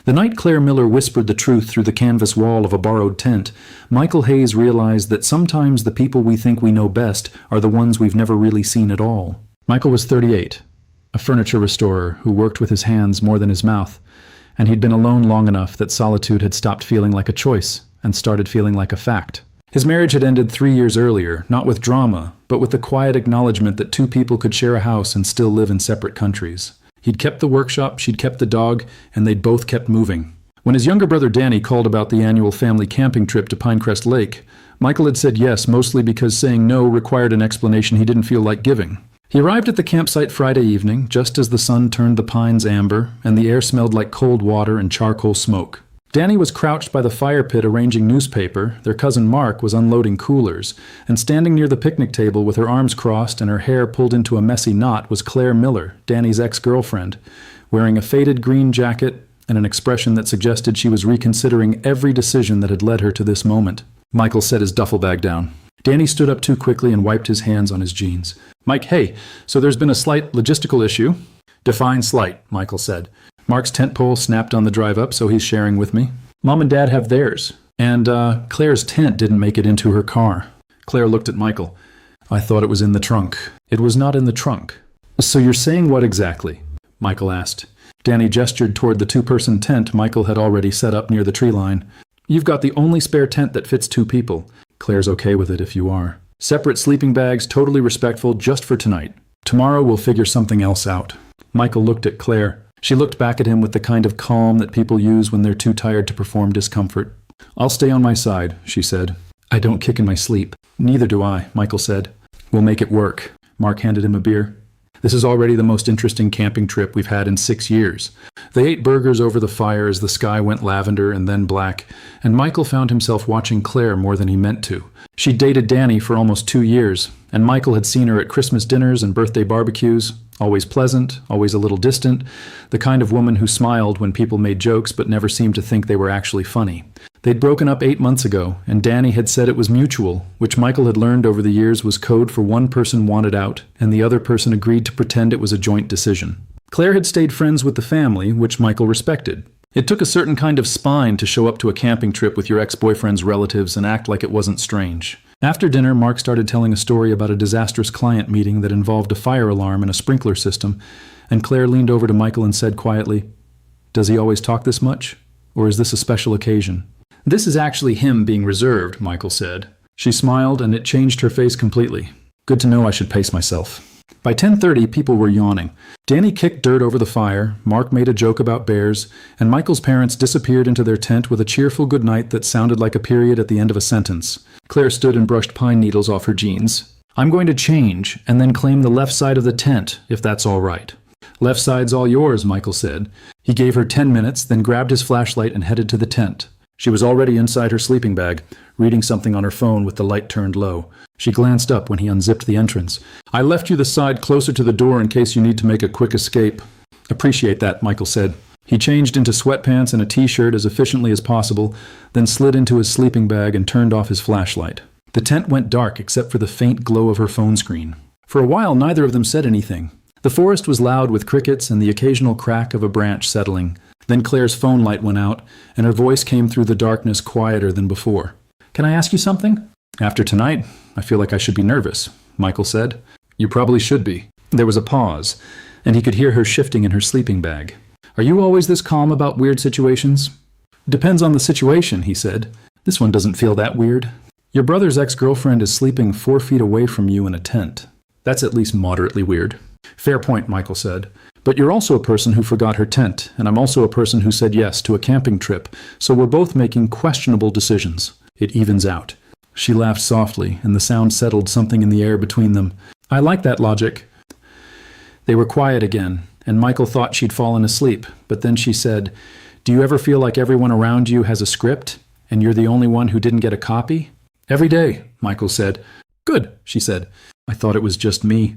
The night Claire Miller whispered the truth through the canvas wall of a borrowed tent, Michael Hayes realized that sometimes the people we think we know best are the ones we've never really seen at all. Michael was 38, a furniture restorer who worked with his hands more than his mouth, and he'd been alone long enough that solitude had stopped feeling like a choice and started feeling like a fact. His marriage had ended 3 years earlier, not with drama, but with the quiet acknowledgement that two people could share a house and still live in separate countries. He'd kept the workshop, she'd kept the dog, and they'd both kept moving. When his younger brother Danny called about the annual family camping trip to Pinecrest Lake, Michael had said yes, mostly because saying no required an explanation he didn't feel like giving. He arrived at the campsite Friday evening, just as the sun turned the pines amber, and the air smelled like cold water and charcoal smoke. Danny was crouched by the fire pit arranging newspaper, their cousin Mark was unloading coolers, and standing near the picnic table with her arms crossed and her hair pulled into a messy knot was Claire Miller, Danny's ex-girlfriend, wearing a faded green jacket and an expression that suggested she was reconsidering every decision that had led her to this moment. Michael set his duffel bag down. Danny stood up too quickly and wiped his hands on his jeans. Mike, hey, so there's been a slight logistical issue. Define slight, Michael said. Mark's tent pole snapped on the drive up, so he's sharing with me. Mom and Dad have theirs. And Claire's tent didn't make it into her car. Claire looked at Michael. I thought it was in the trunk. It was not in the trunk. So you're saying what exactly? Michael asked. Danny gestured toward the two-person tent Michael had already set up near the tree line. You've got the only spare tent that fits two people. Claire's okay with it if you are. Separate sleeping bags, totally respectful, just for tonight. Tomorrow we'll figure something else out. Michael looked at Claire. She looked back at him with the kind of calm that people use when they're too tired to perform discomfort. I'll stay on my side, she said. I don't kick in my sleep. Neither do I, Michael said. We'll make it work. Mark handed him a beer. This is already the most interesting camping trip we've had in 6 years. They ate burgers over the fire as the sky went lavender and then black, and Michael found himself watching Claire more than he meant to. She'd dated Danny for almost 2 years, and Michael had seen her at Christmas dinners and birthday barbecues, always pleasant, always a little distant, the kind of woman who smiled when people made jokes but never seemed to think they were actually funny. They'd broken up 8 months ago, and Danny had said it was mutual, which Michael had learned over the years was code for one person wanted out, and the other person agreed to pretend it was a joint decision. Claire had stayed friends with the family, which Michael respected. It took a certain kind of spine to show up to a camping trip with your ex-boyfriend's relatives and act like it wasn't strange. After dinner, Mark started telling a story about a disastrous client meeting that involved a fire alarm and a sprinkler system, and Claire leaned over to Michael and said quietly, "Does he always talk this much? Or is this a special occasion?" "This is actually him being reserved," Michael said. She smiled, and it changed her face completely. Good to know I should pace myself. By 10:30, people were yawning. Danny kicked dirt over the fire, Mark made a joke about bears, and Michael's parents disappeared into their tent with a cheerful goodnight that sounded like a period at the end of a sentence. Claire stood and brushed pine needles off her jeans. "I'm going to change, and then claim the left side of the tent, if that's all right." "Left side's all yours," Michael said. He gave her 10 minutes, then grabbed his flashlight and headed to the tent. She was already inside her sleeping bag, reading something on her phone with the light turned low. She glanced up when he unzipped the entrance. "I left you the side closer to the door in case you need to make a quick escape." "Appreciate that," Michael said. He changed into sweatpants and a t-shirt as efficiently as possible, then slid into his sleeping bag and turned off his flashlight. The tent went dark except for the faint glow of her phone screen. For a while, neither of them said anything. The forest was loud with crickets and the occasional crack of a branch settling. Then Claire's phone light went out, and her voice came through the darkness quieter than before. "Can I ask you something?" "After tonight, I feel like I should be nervous," Michael said. "You probably should be." There was a pause, and he could hear her shifting in her sleeping bag. "Are you always this calm about weird situations?" "Depends on the situation," he said. "This one doesn't feel that weird." "Your brother's ex-girlfriend is sleeping 4 feet away from you in a tent. That's at least moderately weird." "Fair point," Michael said. "But you're also a person who forgot her tent, and I'm also a person who said yes to a camping trip, so we're both making questionable decisions. It evens out." She laughed softly, and the sound settled something in the air between them. "I like that logic." They were quiet again, and Michael thought she'd fallen asleep, but then she said, "Do you ever feel like everyone around you has a script, and you're the only one who didn't get a copy?" "Every day," Michael said. "Good," she said. "I thought it was just me."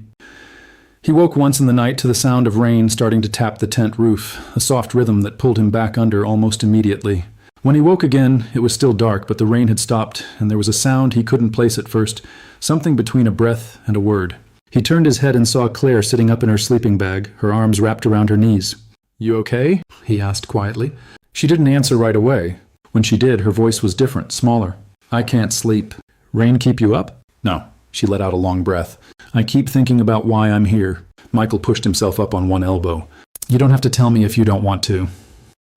He woke once in the night to the sound of rain starting to tap the tent roof, a soft rhythm that pulled him back under almost immediately. When he woke again, it was still dark, but the rain had stopped, and there was a sound he couldn't place at first, something between a breath and a word. He turned his head and saw Claire sitting up in her sleeping bag, her arms wrapped around her knees. "You okay?" he asked quietly. She didn't answer right away. When she did, her voice was different, smaller. I can't sleep. Rain keep you up? No. She let out a long breath. I keep thinking about why I'm here. Michael pushed himself up on one elbow. You don't have to tell me if you don't want to.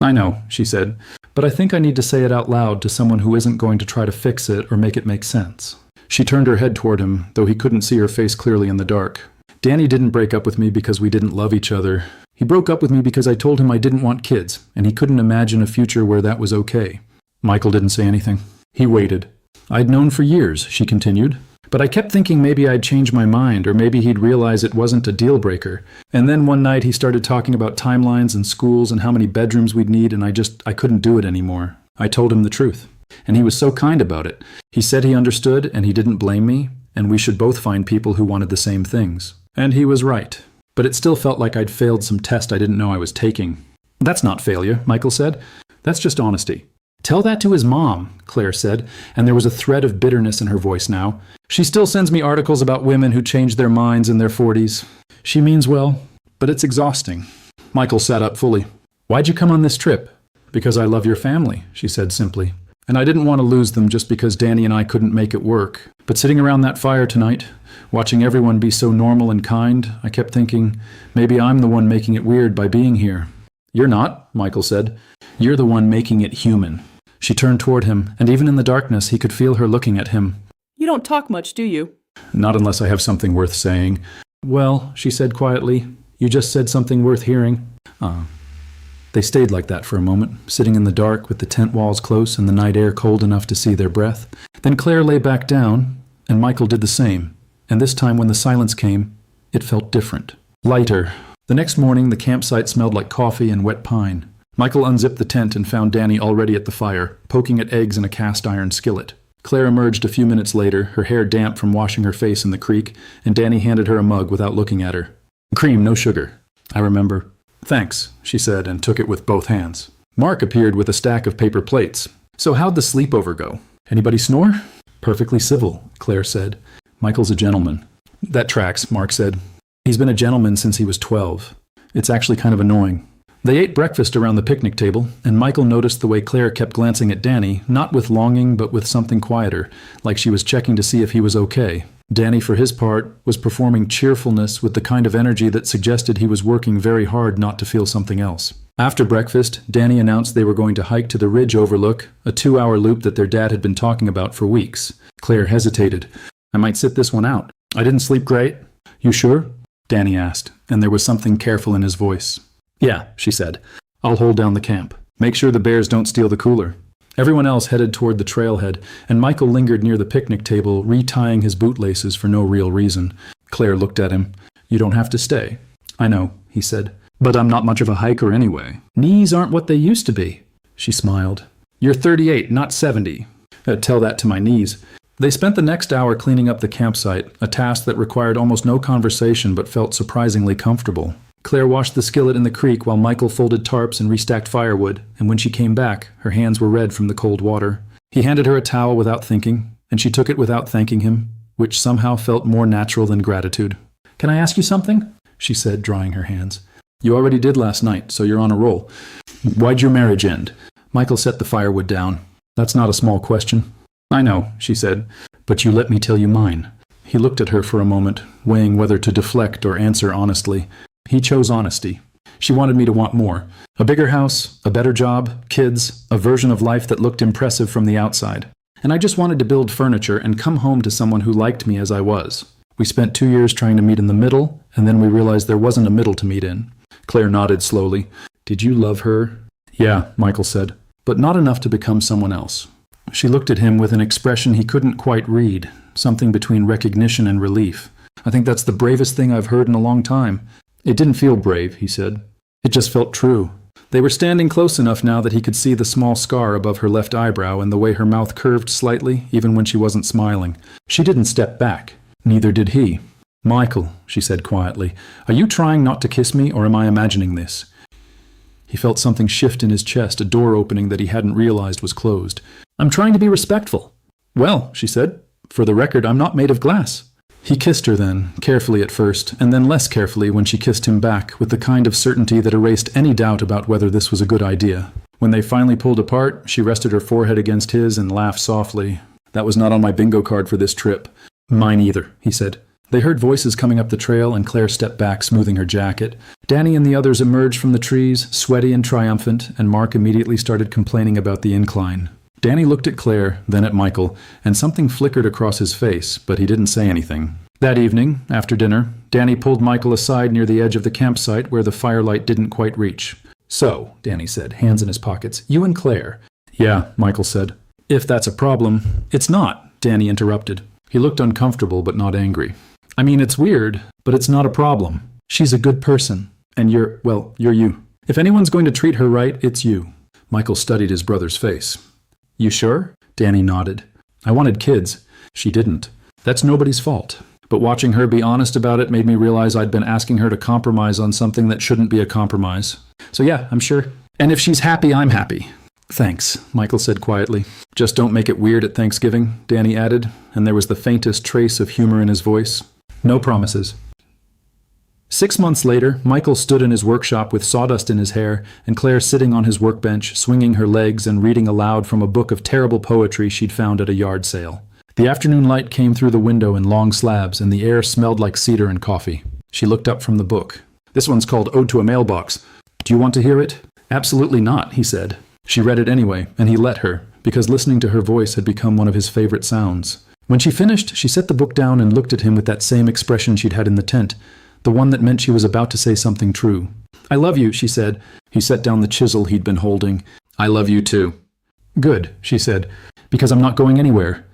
I know, she said, but I think I need to say it out loud to someone who isn't going to try to fix it or make it make sense. She turned her head toward him, though he couldn't see her face clearly in the dark. Danny didn't break up with me because we didn't love each other. He broke up with me because I told him I didn't want kids, and he couldn't imagine a future where that was okay. Michael didn't say anything. He waited. I'd known for years, she continued, but I kept thinking maybe I'd change my mind, or maybe he'd realize it wasn't a deal breaker. And then one night he started talking about timelines and schools and how many bedrooms we'd need, and I couldn't do it anymore. I told him the truth. And he was so kind about it. He said he understood, and he didn't blame me, and we should both find people who wanted the same things. And he was right. But it still felt like I'd failed some test I didn't know I was taking. That's not failure, Michael said. That's just honesty. Tell that to his mom, Claire said, and there was a thread of bitterness in her voice now. She still sends me articles about women who change their minds in their 40s. She means well, but it's exhausting. Michael sat up fully. Why'd you come on this trip? Because I love your family, she said simply. And I didn't want to lose them just because Danny and I couldn't make it work. But sitting around that fire tonight, watching everyone be so normal and kind, I kept thinking, maybe I'm the one making it weird by being here. You're not, Michael said. You're the one making it human. She turned toward him, and even in the darkness he could feel her looking at him. You don't talk much, do you? Not unless I have something worth saying. Well, she said quietly, you just said something worth hearing. They stayed like that for a moment, sitting in the dark with the tent walls close and the night air cold enough to see their breath. Then Claire lay back down, and Michael did the same. And this time when the silence came, it felt different. Lighter. The next morning the campsite smelled like coffee and wet pine. Michael unzipped the tent and found Danny already at the fire, poking at eggs in a cast-iron skillet. Claire emerged a few minutes later, her hair damp from washing her face in the creek, and Danny handed her a mug without looking at her. Cream, no sugar. I remember. Thanks, she said, and took it with both hands. Mark appeared with a stack of paper plates. So how'd the sleepover go? Anybody snore? Perfectly civil, Claire said. Michael's a gentleman. That tracks, Mark said. He's been a gentleman since he was 12. It's actually kind of annoying. They ate breakfast around the picnic table, and Michael noticed the way Claire kept glancing at Danny, not with longing but with something quieter, like she was checking to see if he was okay. Danny, for his part, was performing cheerfulness with the kind of energy that suggested he was working very hard not to feel something else. After breakfast, Danny announced they were going to hike to the ridge overlook, a 2-hour loop that their dad had been talking about for weeks. Claire hesitated. I might sit this one out. I didn't sleep great. You sure? Danny asked, and there was something careful in his voice. Yeah, she said. I'll hold down the camp. Make sure the bears don't steal the cooler. Everyone else headed toward the trailhead, and Michael lingered near the picnic table, retying his bootlaces for no real reason. Claire looked at him. You don't have to stay. I know, he said. But I'm not much of a hiker anyway. Knees aren't what they used to be. She smiled. You're 38, not 70. Tell that to my knees. They spent the next hour cleaning up the campsite, a task that required almost no conversation but felt surprisingly comfortable. Claire washed the skillet in the creek while Michael folded tarps and restacked firewood, and when she came back, her hands were red from the cold water. He handed her a towel without thinking, and she took it without thanking him, which somehow felt more natural than gratitude. Can I ask you something? She said, drying her hands. You already did last night, so you're on a roll. Why'd your marriage end? Michael set the firewood down. That's not a small question. I know, she said, but you let me tell you mine. He looked at her for a moment, weighing whether to deflect or answer honestly. He chose honesty. She wanted me to want more. A bigger house, a better job, kids, a version of life that looked impressive from the outside. And I just wanted to build furniture and come home to someone who liked me as I was. We spent 2 years trying to meet in the middle, and then we realized there wasn't a middle to meet in. Claire nodded slowly. Did you love her? Yeah, Michael said, but not enough to become someone else. She looked at him with an expression he couldn't quite read, something between recognition and relief. I think that's the bravest thing I've heard in a long time. It didn't feel brave, he said. It just felt true. They were standing close enough now that he could see the small scar above her left eyebrow and the way her mouth curved slightly, even when she wasn't smiling. She didn't step back. Neither did he. Michael, she said quietly, are you trying not to kiss me, or am I imagining this? He felt something shift in his chest, a door opening that he hadn't realized was closed. I'm trying to be respectful. Well, she said, for the record, I'm not made of glass. He kissed her then, carefully at first, and then less carefully when she kissed him back, with the kind of certainty that erased any doubt about whether this was a good idea. When they finally pulled apart, she rested her forehead against his and laughed softly. That was not on my bingo card for this trip. Mine either, he said. They heard voices coming up the trail, and Claire stepped back, smoothing her jacket. Danny and the others emerged from the trees, sweaty and triumphant, and Mark immediately started complaining about the incline. Danny looked at Claire, then at Michael, and something flickered across his face, but he didn't say anything. That evening, after dinner, Danny pulled Michael aside near the edge of the campsite where the firelight didn't quite reach. "So," Danny said, hands in his pockets, "you and Claire." "Yeah," Michael said. "If that's a problem." "It's not," Danny interrupted. He looked uncomfortable but not angry. "I mean, it's weird, but it's not a problem. She's a good person. And you're you. If anyone's going to treat her right, it's you." Michael studied his brother's face. "You sure?" Danny nodded. "I wanted kids. She didn't. That's nobody's fault. But watching her be honest about it made me realize I'd been asking her to compromise on something that shouldn't be a compromise. So yeah, I'm sure. And if she's happy, I'm happy." "Thanks," Michael said quietly. "Just don't make it weird at Thanksgiving," Danny added, and there was the faintest trace of humor in his voice. "No promises." 6 months later, Michael stood in his workshop with sawdust in his hair, and Claire sitting on his workbench, swinging her legs and reading aloud from a book of terrible poetry she'd found at a yard sale. The afternoon light came through the window in long slabs, and the air smelled like cedar and coffee. She looked up from the book. "This one's called Ode to a Mailbox. Do you want to hear it?" "Absolutely not," he said. She read it anyway, and he let her, because listening to her voice had become one of his favorite sounds. When she finished, she set the book down and looked at him with that same expression she'd had in the tent, the one that meant she was about to say something true. "I love you," she said. He set down the chisel he'd been holding. "I love you too." "Good," she said, "because I'm not going anywhere."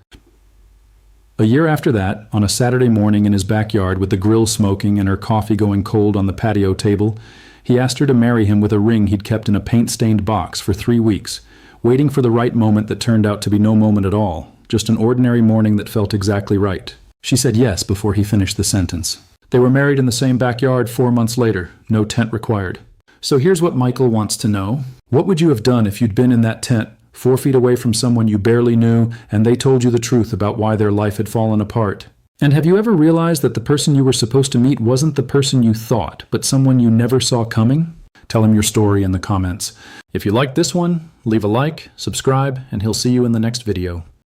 A year after that, on a Saturday morning in his backyard with the grill smoking and her coffee going cold on the patio table, he asked her to marry him with a ring he'd kept in a paint-stained box for 3 weeks, waiting for the right moment that turned out to be no moment at all, just an ordinary morning that felt exactly right. She said yes before he finished the sentence. They were married in the same backyard 4 months later, no tent required. So here's what Michael wants to know. What would you have done if you'd been in that tent, 4 feet away from someone you barely knew, and they told you the truth about why their life had fallen apart? And have you ever realized that the person you were supposed to meet wasn't the person you thought, but someone you never saw coming? Tell him your story in the comments. If you liked this one, leave a like, subscribe, and he'll see you in the next video.